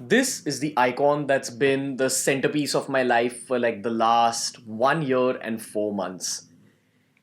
This is the icon that's been the centerpiece of my life for like the last 1 year and 4 months.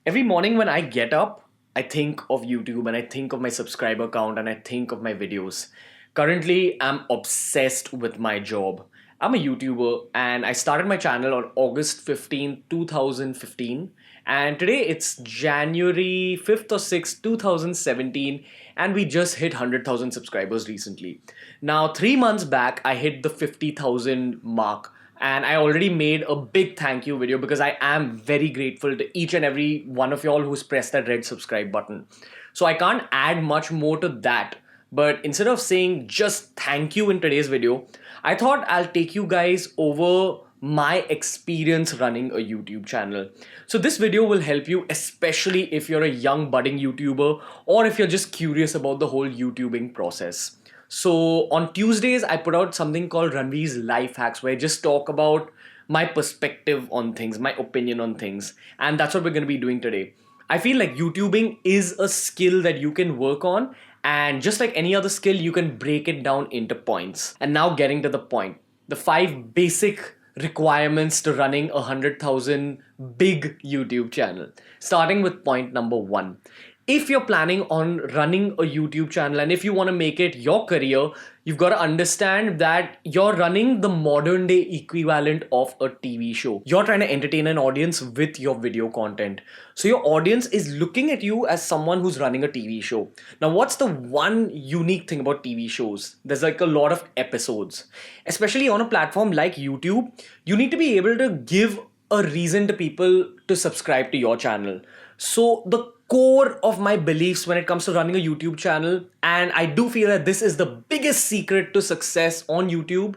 Every morning when I get up, I think of YouTube and I think of my subscriber count and I think of my videos. Currently, I'm obsessed with my job. I'm a YouTuber and I started my channel on August 15th, 2015. And today it's January 5th or 6th, 2017, and we just hit 100,000 subscribers recently. Now, 3 months back, I hit the 50,000 mark, and I already made a big thank you video because I am very grateful to each and every one of y'all who's pressed that red subscribe button. So I can't add much more to that. But instead of saying just thank you in today's video, I thought I'll take you guys over my experience running a YouTube channel. So this video will help you, especially if you're a young budding YouTuber or if you're just curious about the whole YouTubing process. So on Tuesdays, I put out something called Ranveer's Life Hacks, where I just talk about my perspective on things, my opinion on things. And that's what we're going to be doing today. I feel like YouTubing is a skill that you can work on, and just like any other skill, you can break it down into points. And now getting to the point, the 5 basic requirements to running 100,000 big YouTube channel. Starting with point number 1. If you're planning on running a YouTube channel and if you want to make it your career, you've got to understand that you're running the modern day equivalent of a TV show. You're trying to entertain an audience with your video content. So your audience is looking at you as someone who's running a TV show. Now, what's the one unique thing about TV shows? There's like a lot of episodes. Especially on a platform like YouTube, you need to be able to give a reason to people to subscribe to your channel. So the core of my beliefs when it comes to running a YouTube channel, and I do feel that this is the biggest secret to success on YouTube,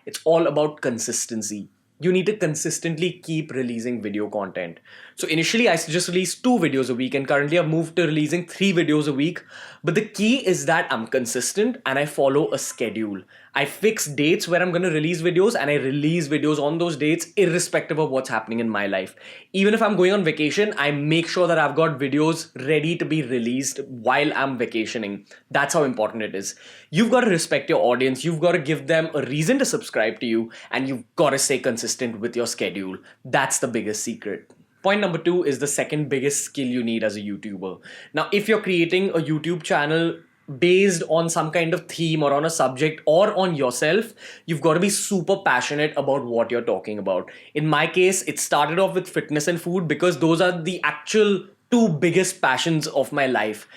it's all about consistency. You need to consistently keep releasing video content. So initially I just released 2 videos a week, and currently I've moved to releasing 3 videos a week. But the key is that I'm consistent and I follow a schedule. I fix dates where I'm going to release videos, and I release videos on those dates irrespective of what's happening in my life. Even if I'm going on vacation, I make sure that I've got videos ready to be released while I'm vacationing. That's how important it is. You've got to respect your audience. You've got to give them a reason to subscribe to you, and you've got to stay consistent with your schedule. That's the biggest secret. Point number 2 is the second biggest skill you need as a YouTuber. Now, if you're creating a YouTube channel based on some kind of theme or on a subject or on yourself, you've got to be super passionate about what you're talking about. In my case, it started off with fitness and food because those are the actual 2 biggest passions of my life.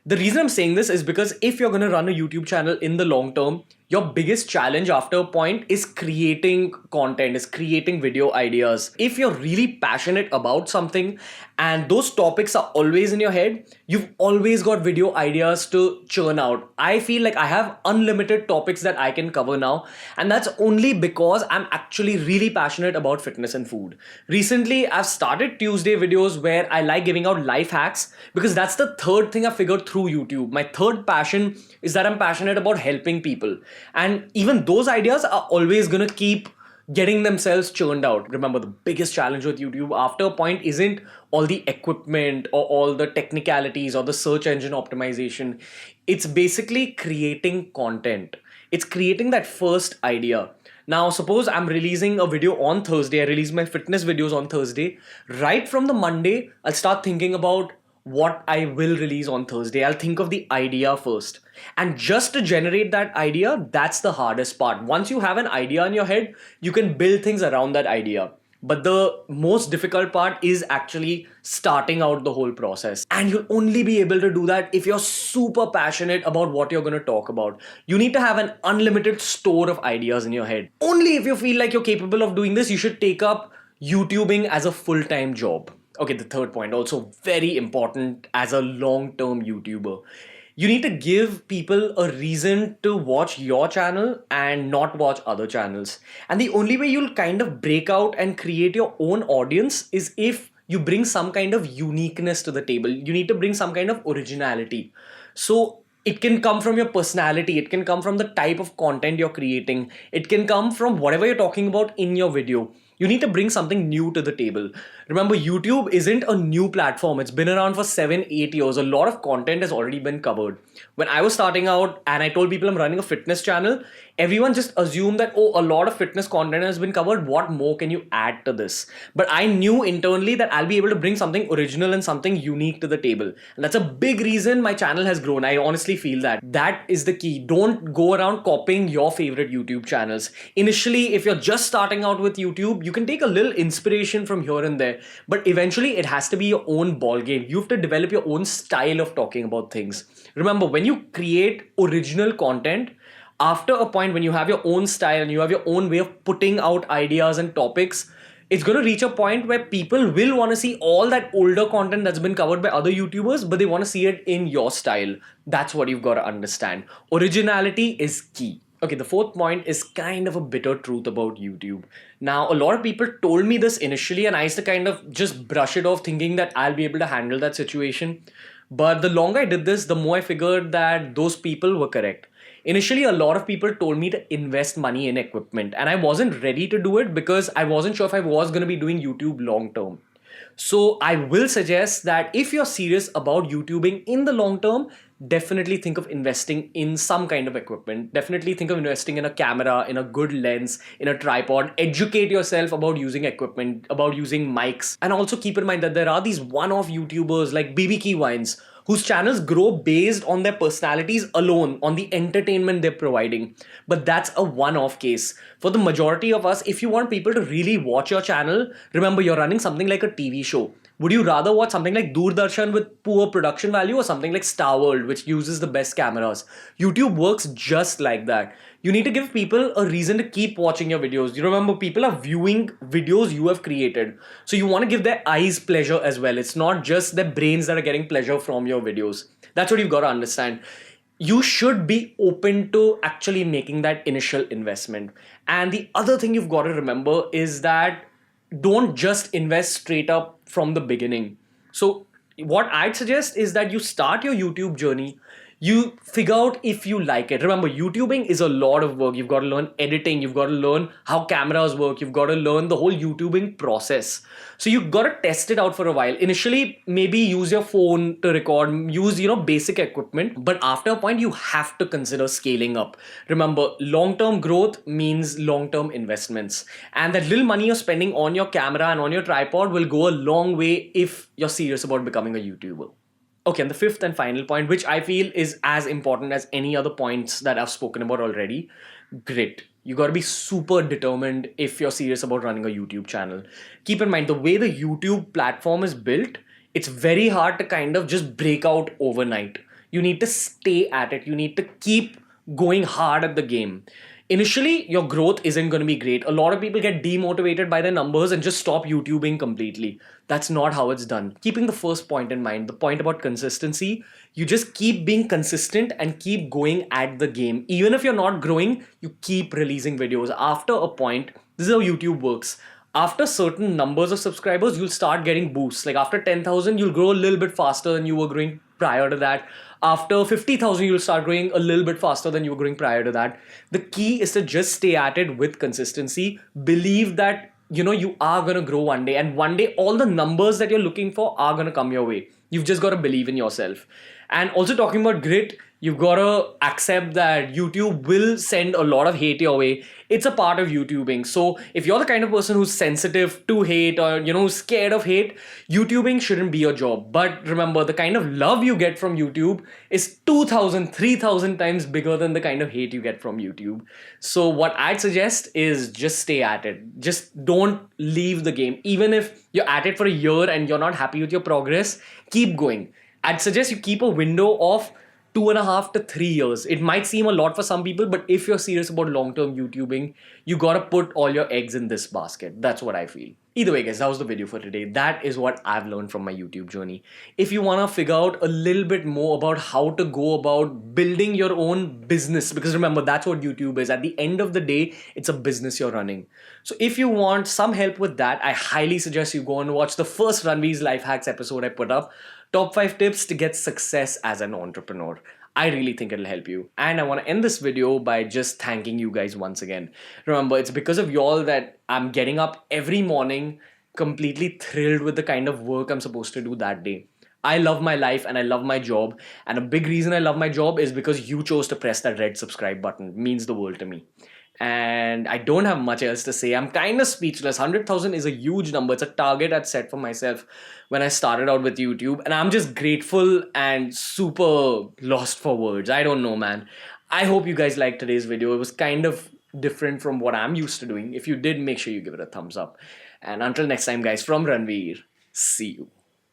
The reason I'm saying this is because if you're going to run a YouTube channel in the long term, your biggest challenge after a point is creating content, is creating video ideas. If you're really passionate about something and those topics are always in your head, you've always got video ideas to churn out. I feel like I have unlimited topics that I can cover now, and that's only because I'm actually really passionate about fitness and food. Recently, I've started Tuesday videos where I like giving out life hacks because that's the third thing I figured through YouTube. My third passion is that I'm passionate about helping people. And even those ideas are always going to keep getting themselves churned out. Remember, the biggest challenge with YouTube after a point isn't all the equipment or all the technicalities or the search engine optimization. It's basically creating content. It's creating that first idea. Now, suppose I'm releasing a video on Thursday. I release my fitness videos on Thursday. Right from the Monday, I'll start thinking about what I will release on Thursday. I'll think of the idea first. And just to generate that idea, that's the hardest part. Once you have an idea in your head, you can build things around that idea. But the most difficult part is actually starting out the whole process. And you'll only be able to do that if you're super passionate about what you're going to talk about. You need to have an unlimited store of ideas in your head. Only if you feel like you're capable of doing this, you should take up YouTubing as a full-time job. Okay, the third point, also very important as a long-term YouTuber. You need to give people a reason to watch your channel and not watch other channels. And the only way you'll kind of break out and create your own audience is if you bring some kind of uniqueness to the table. You need to bring some kind of originality. So it can come from your personality. It can come from the type of content you're creating. It can come from whatever you're talking about in your video. You need to bring something new to the table. Remember, YouTube isn't a new platform. It's been around for 7-8 years. A lot of content has already been covered. When I was starting out and I told people I'm running a fitness channel, everyone just assumed that, oh, a lot of fitness content has been covered. What more can you add to this? But I knew internally that I'll be able to bring something original and something unique to the table. And that's a big reason my channel has grown. I honestly feel that. That is the key. Don't go around copying your favorite YouTube channels. Initially, if you're just starting out with YouTube, you can take a little inspiration from here and there. But eventually, it has to be your own ball game. You have to develop your own style of talking about things. Remember, when you create original content, after a point when you have your own style and you have your own way of putting out ideas and topics, it's going to reach a point where people will want to see all that older content that's been covered by other YouTubers, but they want to see it in your style. That's what you've got to understand. Originality is key. Okay, the fourth point is kind of a bitter truth about YouTube. Now, a lot of people told me this initially, and I used to kind of just brush it off thinking that I'll be able to handle that situation. But the longer I did this, the more I figured that those people were correct. Initially, a lot of people told me to invest money in equipment, and I wasn't ready to do it because I wasn't sure if I was going to be doing YouTube long term. So I will suggest that if you're serious about YouTubing in the long term, definitely think of investing in some kind of equipment. Definitely think of investing in a camera, in a good lens, in a tripod. Educate yourself about using equipment, about using mics. And also keep in mind that there are these one-off YouTubers like BB Wines whose channels grow based on their personalities alone, on the entertainment they're providing. But that's a one-off case. For the majority of us, if you want people to really watch your channel, remember you're running something like a TV show. Would you rather watch something like Doordarshan with poor production value or something like Star World, which uses the best cameras? YouTube works just like that. You need to give people a reason to keep watching your videos. You remember, people are viewing videos you have created. So you want to give their eyes pleasure as well. It's not just their brains that are getting pleasure from your videos. That's what you've got to understand. You should be open to actually making that initial investment. And the other thing you've got to remember is that don't just invest straight up from the beginning. So what I'd suggest is that you start your YouTube journey, you figure out if you like it. Remember, YouTubing is a lot of work. You've got to learn editing, you've got to learn how cameras work, you've got to learn the whole YouTubing process. So you've got to test it out for a while. Initially, maybe use your phone to record, use basic equipment, but after a point you have to consider scaling up. Remember, long-term growth means long-term investments, and that little money you're spending on your camera and on your tripod will go a long way if you're serious about becoming a YouTuber. Okay, and the fifth and final point, which I feel is as important as any other points that I've spoken about already, grit. You got to be super determined if you're serious about running a YouTube channel. Keep in mind, the way the YouTube platform is built, it's very hard to kind of just break out overnight. You need to stay at it. You need to keep going hard at the game. Initially, your growth isn't going to be great. A lot of people get demotivated by their numbers and just stop YouTubing completely. That's not how it's done. Keeping the first point in mind, the point about consistency, you just keep being consistent and keep going at the game. Even if you're not growing, you keep releasing videos. After a point, this is how YouTube works. After certain numbers of subscribers, you'll start getting boosts. Like after 10,000, you'll grow a little bit faster than you were growing prior to that. After 50,000, you'll start growing a little bit faster than you were growing prior to that. The key is to just stay at it with consistency. Believe that, you are going to grow one day. And one day, all the numbers that you're looking for are going to come your way. You've just got to believe in yourself. And also talking about grit, you've got to accept that YouTube will send a lot of hate your way. It's a part of YouTubing. So if you're the kind of person who's sensitive to hate or, who's scared of hate, YouTubing shouldn't be your job. But remember, the kind of love you get from YouTube is 2,000, 3,000 times bigger than the kind of hate you get from YouTube. So what I'd suggest is just stay at it. Just don't leave the game. Even if you're at it for a year and you're not happy with your progress, keep going. I'd suggest you keep a window of 2.5 to 3 years. It might seem a lot for some people, but if you're serious about long-term YouTubing, you gotta put all your eggs in this basket. That's what I feel. Either way, guys, that was the video for today. That is what I've learned from my YouTube journey. If you wanna figure out a little bit more about how to go about building your own business, because remember, that's what YouTube is. At the end of the day, it's a business you're running. So if you want some help with that, I highly suggest you go and watch the first Ranveer's Life Hacks episode I put up. Top 5 tips to get success as an entrepreneur. I really think it'll help you. And I want to end this video by just thanking you guys once again. Remember, it's because of y'all that I'm getting up every morning completely thrilled with the kind of work I'm supposed to do that day. I love my life and I love my job. And a big reason I love my job is because you chose to press that red subscribe button. It means the world to me. And I don't have much else to say. I'm kind of speechless. 100,000 is a huge number. It's a target I'd set for myself when I started out with YouTube. And I'm just grateful and super lost for words. I don't know, man. I hope you guys liked today's video. It was kind of different from what I'm used to doing. If you did, make sure you give it a thumbs up. And until next time, guys, from Ranveer, see you.